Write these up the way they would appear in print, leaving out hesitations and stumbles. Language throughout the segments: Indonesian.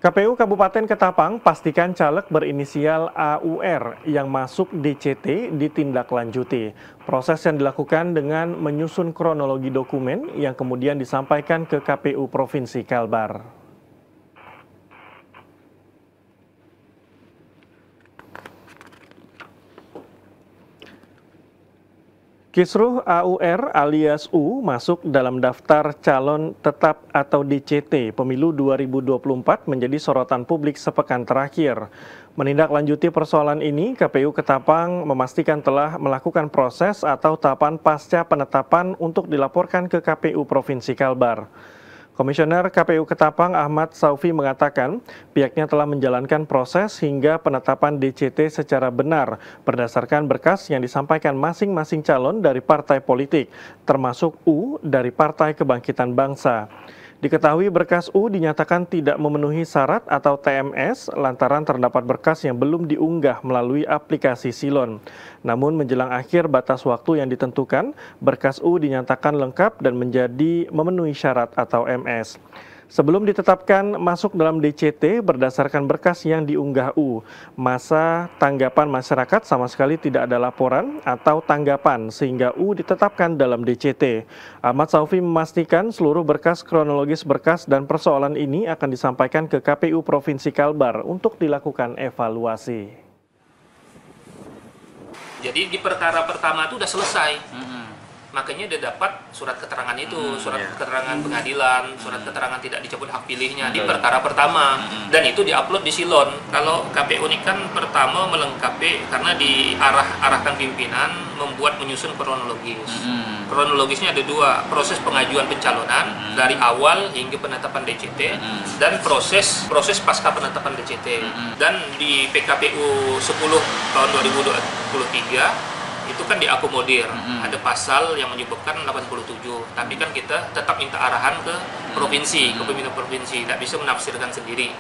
KPU Kabupaten Ketapang pastikan caleg berinisial AUR yang masuk DCT ditindaklanjuti. Proses yang dilakukan dengan menyusun kronologi dokumen yang kemudian disampaikan ke KPU Provinsi Kalbar. Kisruh AUR alias U masuk dalam daftar calon tetap atau DCT pemilu 2024 menjadi sorotan publik sepekan terakhir. Menindaklanjuti persoalan ini, KPU Ketapang memastikan telah melakukan proses atau tahapan pasca penetapan untuk dilaporkan ke KPU Provinsi Kalbar. Komisioner KPU Ketapang Ahmad Saufi mengatakan pihaknya telah menjalankan proses hingga penetapan DCT secara benar berdasarkan berkas yang disampaikan masing-masing calon dari partai politik, termasuk U dari Partai Kebangkitan Bangsa. Diketahui berkas U dinyatakan tidak memenuhi syarat atau TMS lantaran terdapat berkas yang belum diunggah melalui aplikasi Silon. Namun menjelang akhir batas waktu yang ditentukan, berkas U dinyatakan lengkap dan menjadi memenuhi syarat atau MS. Sebelum ditetapkan masuk dalam DCT berdasarkan berkas yang diunggah U, masa tanggapan masyarakat sama sekali tidak ada laporan atau tanggapan sehingga U ditetapkan dalam DCT. Ahmad Saufi memastikan seluruh berkas kronologis berkas dan persoalan ini akan disampaikan ke KPU Provinsi Kalbar untuk dilakukan evaluasi. Jadi di perkara pertama itu sudah selesai. Makanya dia dapat surat keterangan itu, surat keterangan pengadilan, surat keterangan tidak dicabut hak pilihnya di perkara pertama, dan itu diupload di Silon. Kalau KPU ini kan pertama melengkapi karena diarahkan pimpinan membuat menyusun kronologis. Kronologisnya ada dua, proses pengajuan pencalonan dari awal hingga penetapan DCT dan proses pasca penetapan DCT. Dan di PKPU 10 tahun 2023 itu kan diakomodir, ada pasal yang menyebutkan 87, tapi kan kita tetap minta arahan ke provinsi, ke pimpinan provinsi, tidak bisa menafsirkan sendiri.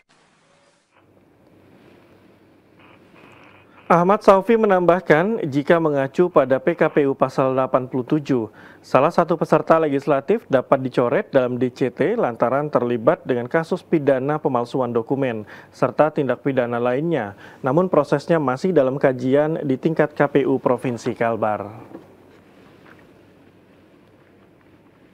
Ahmad Saufi menambahkan, jika mengacu pada PKPU pasal 87, salah satu peserta legislatif dapat dicoret dalam DCT lantaran terlibat dengan kasus pidana pemalsuan dokumen, serta tindak pidana lainnya. Namun prosesnya masih dalam kajian di tingkat KPU Provinsi Kalbar.